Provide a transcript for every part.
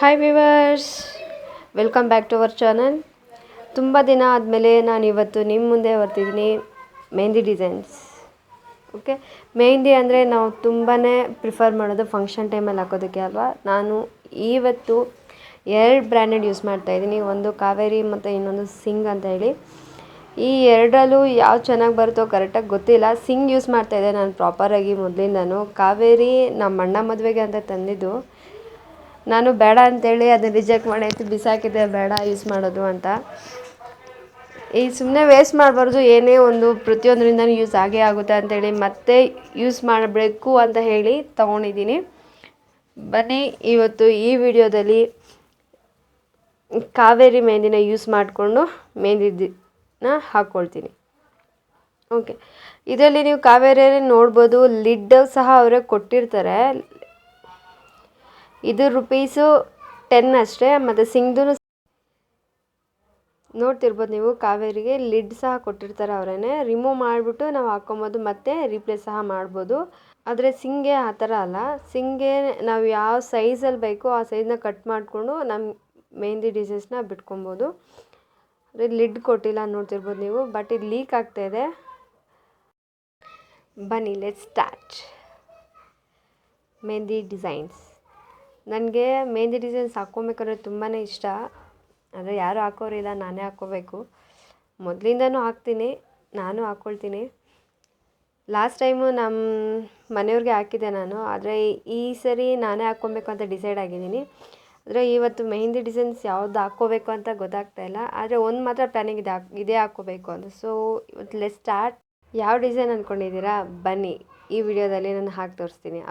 Hi viewers, welcome back to our channel. ತುಂಬ ದಿನ ಆದಮೇಲೆ ನಾನು ಇವತ್ತು ನಿಮ್ಮ ಮುಂದೆ ಬರ್ತಿದ್ದೀನಿ ಮೆಹಂದಿ ಡಿಸೈನ್ಸ್. ಓಕೆ, ಮೆಹಂದಿ ಅಂದರೆ ನಾವು ತುಂಬಾ ಪ್ರಿಫರ್ ಮಾಡೋದು ಫಂಕ್ಷನ್ ಟೈಮಲ್ಲಿ ಹಾಕೋದಕ್ಕೆ ಅಲ್ವಾ. ನಾನು ಇವತ್ತು 2 ಬ್ರ್ಯಾಂಡೆಡ್ ಯೂಸ್ ಮಾಡ್ತಾಯಿದ್ದೀನಿ. ಒಂದು ಕಾವೇರಿ ಮತ್ತು ಇನ್ನೊಂದು ಸಿಂಗ್ ಅಂತ ಹೇಳಿ. ಈ ಎರಡರಲ್ಲೂ ಯಾವ್ದು ಚೆನ್ನಾಗಿ ಬರುತ್ತೋ ಕರೆಕ್ಟಾಗಿ ಗೊತ್ತಿಲ್ಲ. ಸಿಂಗ್ ಯೂಸ್ ಮಾಡ್ತಾಯಿದ್ದೆ ನಾನು ಪ್ರಾಪರಾಗಿ ಮೊದಲಿಂದನೂ. ಕಾವೇರಿ ನಮ್ಮ ಅಣ್ಣ ಮದುವೆಗೆ ಅಂತ ತಂದಿದ್ದು. ನಾನು ಬೇಡ ಅಂತೇಳಿ ಅದನ್ನು ರಿಜೆಕ್ಟ್ ಮಾಡೈತಿ ಬಿಸಾಕಿದ್ದೆ, ಬೇಡ ಯೂಸ್ ಮಾಡೋದು ಅಂತ. ಈ ಸುಮ್ಮನೆ ವೇಸ್ಟ್ ಮಾಡಬಾರ್ದು, ಏನೇ ಒಂದು ಪ್ರತಿಯೊಂದರಿಂದ ಯೂಸ್ ಆಗೇ ಆಗುತ್ತೆ ಅಂತೇಳಿ ಮತ್ತೆ ಯೂಸ್ ಮಾಡಬೇಕು ಅಂತ ಹೇಳಿ ತೊಗೊಂಡಿದ್ದೀನಿ. ಬನ್ನಿ ಇವತ್ತು ಈ ವಿಡಿಯೋದಲ್ಲಿ ಕಾವೇರಿ ಮೆಹಂದಿನ ಯೂಸ್ ಮಾಡಿಕೊಂಡು ಮೆಹಂದಿನ ಹಾಕ್ಕೊಳ್ತೀನಿ. ಓಕೆ, ಇದರಲ್ಲಿ ನೀವು ಕಾವೇರಿಯಲ್ಲಿ ನೋಡ್ಬೋದು, ಲಿಡ್ ಸಹ ಅವರೇ ಕೊಟ್ಟಿರ್ತಾರೆ. ಇದು ರುಪೀಸು 10 ಅಷ್ಟೇ. ಮತ್ತು ಸಿಂಗ್ದು ನೋಡ್ತಿರ್ಬೋದು ನೀವು, ಕಾವೇರಿಗೆ ಲಿಡ್ ಸಹ ಕೊಟ್ಟಿರ್ತಾರೆ ಅವರೇ. ರಿಮೂವ್ ಮಾಡಿಬಿಟ್ಟು ನಾವು ಹಾಕ್ಕೊಬೋದು, ಮತ್ತು ರೀಪ್ಲೇಸ್ ಸಹ ಮಾಡ್ಬೋದು. ಆದರೆ ಸಿಂಗೆ ಆ ಥರ ಅಲ್ಲ. ಸಿಂಗೆ ನಾವು ಯಾವ ಸೈಜಲ್ಲಿ ಬೇಕೋ ಆ ಸೈಜನ್ನ ಕಟ್ ಮಾಡಿಕೊಂಡು ನಮ್ಮ ಮೆಹಂದಿ ಡಿಸೈನ್ಸ್ನ ಬಿಟ್ಕೊಬೋದು. ಅದೇ ಲಿಡ್ ಕೊಟ್ಟಿಲ್ಲ ನೋಡ್ತಿರ್ಬೋದು ನೀವು. ಬಟ್ ಇದು ಲೀಕ್ ಆಗ್ತಾಯಿದೆ. ಬನ್ನಿ ಲೆಟ್ಸ್ ಸ್ಟಾರ್ಟ್ ಮೆಹಂದಿ ಡಿಸೈನ್ಸ್. ನನಗೆ ಮೆಹಂದಿ ಡಿಸೈನ್ಸ್ ಹಾಕ್ಕೊಬೇಕಾದ್ರೆ ತುಂಬಾ ಇಷ್ಟ. ಅಂದರೆ ಯಾರು ಹಾಕೋರಿಲ್ಲ, ನಾನೇ ಹಾಕ್ಕೋಬೇಕು. ಮೊದಲಿಂದನೂ ಹಾಕ್ತೀನಿ, ನಾನು ಹಾಕ್ಕೊಳ್ತೀನಿ. ಲಾಸ್ಟ್ ಟೈಮು ನಮ್ಮ ಮನೆಯವ್ರಿಗೆ ಹಾಕಿದ್ದೆ ನಾನು. ಆದರೆ ಈ ಸರಿ ನಾನೇ ಹಾಕ್ಕೊಬೇಕು ಅಂತ ಡಿಸೈಡ್ ಆಗಿದ್ದೀನಿ. ಆದರೆ ಇವತ್ತು ಮೆಹಂದಿ ಡಿಸೈನ್ಸ್ ಯಾವ್ದು ಹಾಕ್ಕೋಬೇಕು ಅಂತ ಗೊತ್ತಾಗ್ತಾಯಿಲ್ಲ. ಆದರೆ ಒಂದು ಮಾತ್ರ ಪ್ಲ್ಯಾನಿಂಗ್ ಇದೆ, ಇದೇ ಹಾಕ್ಕೋಬೇಕು ಅಂತ. ಸೊ ಇವತ್ತು ಲೆಟ್ಸ್ ಸ್ಟಾರ್ಟ್. ಯಾವ ಡಿಸೈನ್ ಅಂದ್ಕೊಂಡಿದ್ದೀರಾ? ಬನ್ನಿ ಈ ವಿಡಿಯೋದಲ್ಲಿ ನಾನು ಹಾಕಿ ತೋರಿಸ್ತೀನಿ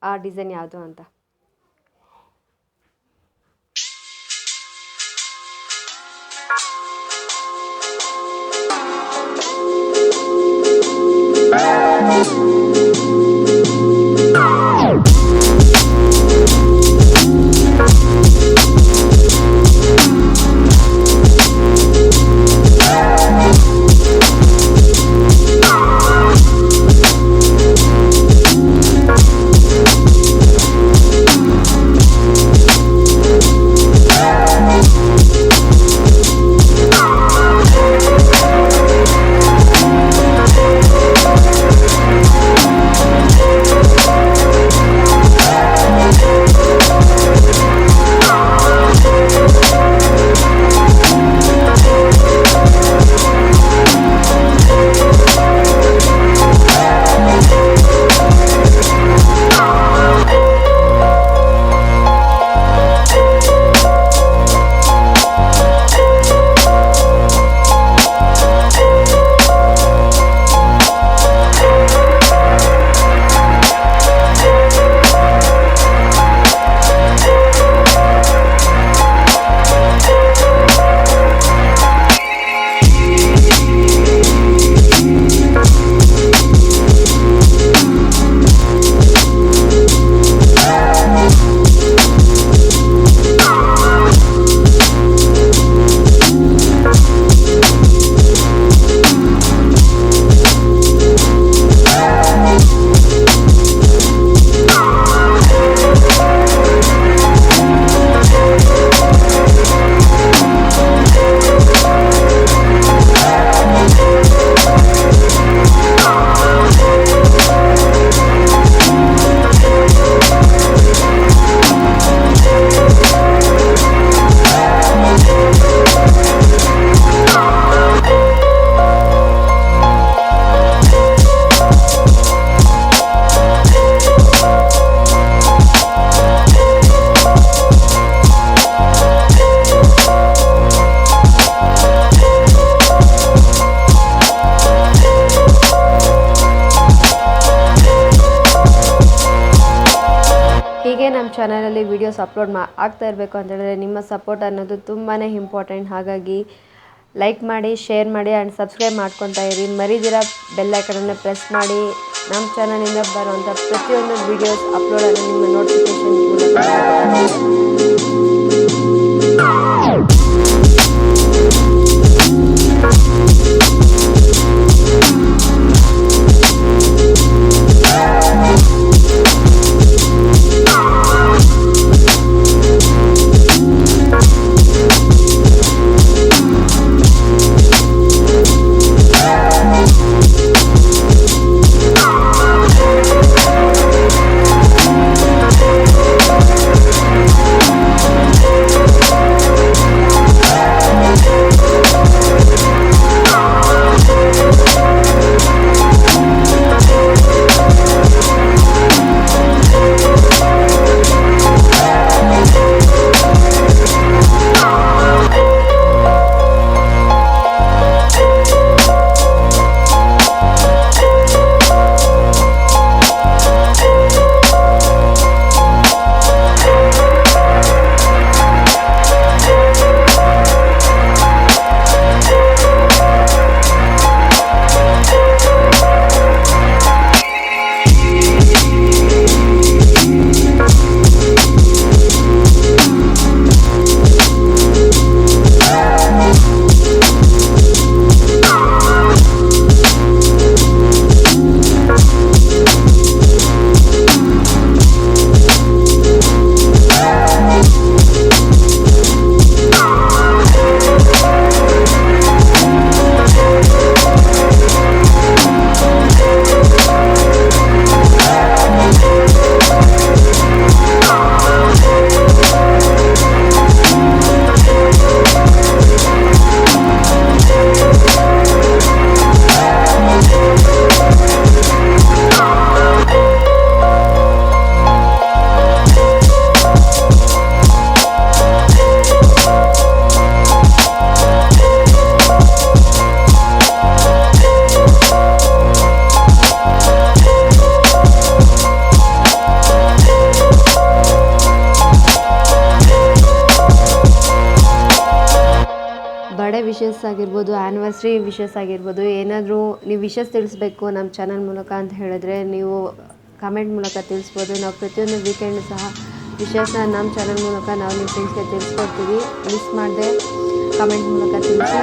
ಆ ಡಿಸೈನ್ ಯಾವುದು ಅಂತ. ಹೀಗೆ ನಮ್ಮ ಚಾನಲಲ್ಲಿ ವೀಡಿಯೋಸ್ ಅಪ್ಲೋಡ್ ಆಗ್ತಾ ಇರಬೇಕು ಅಂತ ಹೇಳಿದ್ರೆ ನಿಮ್ಮ ಸಪೋರ್ಟ್ ಅನ್ನೋದು ತುಂಬಾ ಇಂಪಾರ್ಟೆಂಟ್. ಹಾಗಾಗಿ ಲೈಕ್ ಮಾಡಿ, ಶೇರ್ ಮಾಡಿ ಆ್ಯಂಡ್ ಸಬ್ಸ್ಕ್ರೈಬ್ ಮಾಡ್ಕೊತಾ ಇರಿ. ಮರಿದಿರ ಬೆಲ್ ಐಕನನ್ನು ಪ್ರೆಸ್ ಮಾಡಿ. ನಮ್ಮ ಚಾನಲಿಂದ ಬರುವಂಥ ಪ್ರತಿಯೊಂದು ವೀಡಿಯೋಸ್ ಅಪ್ಲೋಡನ್ನು ನಿಮ್ಮ ನೋಟಿಫಿಕೇಷನ್ ಮೂಲಕ ಬರ್ಡೇ ವಿಶಸ್ ಆಗಿರ್ಬೋದು, ಆ್ಯನಿವರ್ಸ್ರಿ ವಿಶಸ್ ಆಗಿರ್ಬೋದು, ಏನಾದರೂ ನೀವು ವಿಶಸ್ ತಿಳಿಸ್ಬೇಕು ನಮ್ಮ ಚಾನಲ್ ಮೂಲಕ ಅಂತ ಹೇಳಿದ್ರೆ ನೀವು ಕಮೆಂಟ್ ಮೂಲಕ ತಿಳಿಸ್ಬೋದು. ನಾವು ಪ್ರತಿಯೊಂದು ವೀಕೆಂಡ್ ಸಹ ವಿಶಸ್ನ ನಮ್ಮ ಚಾನಲ್ ಮೂಲಕ ನಾವು ನಿಮ್ಮ ಫ್ರೆಂಡ್ಸ್ಗೆ ತಿಳಿಸ್ಕೊಡ್ತೀವಿ. ಮಿಸ್ ಮಾಡದೆ ಕಮೆಂಟ್ ಮೂಲಕ ತಿಳಿಸಿ.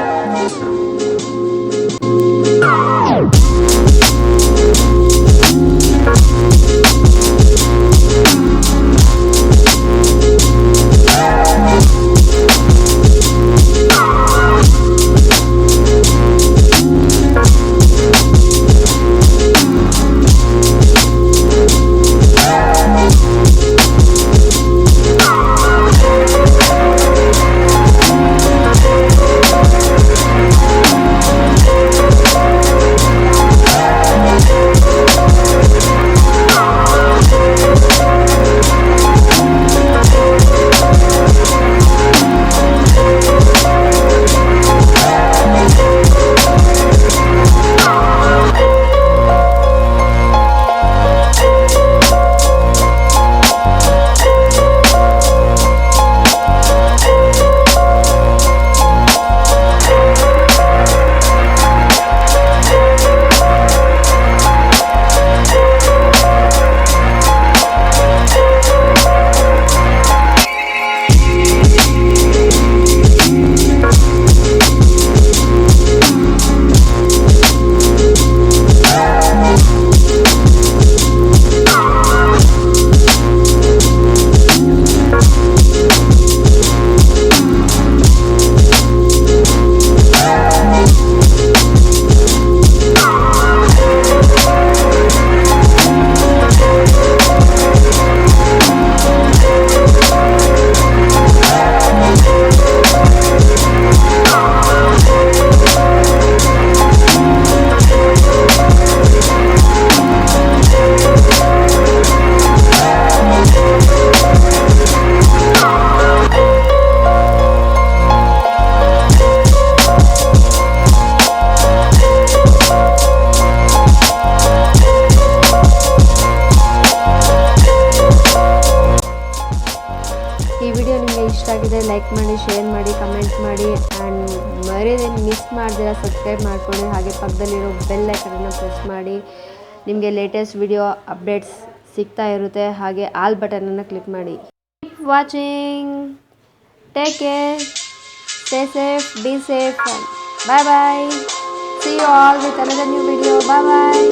ಈ ವಿಡಿಯೋ ನಿಮಗೆ ಇಷ್ಟ ಆಗಿದೆ ಲೈಕ್ ಮಾಡಿ, ಶೇರ್ ಮಾಡಿ, ಕಮೆಂಟ್ ಮಾಡಿ ಆ್ಯಂಡ್ ಮರೆಯದೆ ಮಿಸ್ ಮಾಡ್ದಿರ ಸಬ್ಸ್ಕ್ರೈಬ್ ಮಾಡ್ಕೊಳ್ಳಿ. ಹಾಗೆ ಪಕ್ಕದಲ್ಲಿರೋ ಬೆಲ್ ಐಕನನ್ನು ಪ್ರೆಸ್ ಮಾಡಿ. ನಿಮಗೆ ಲೇಟೆಸ್ಟ್ ವಿಡಿಯೋ ಅಪ್ಡೇಟ್ಸ್ ಸಿಗ್ತಾ ಇರುತ್ತೆ. ಹಾಗೆ ಆಲ್ ಬಟನನ್ನು ಕ್ಲಿಕ್ ಮಾಡಿ. Keep watching, take care, stay safe, be safe, bye bye. See you all with another new video. Bye bye.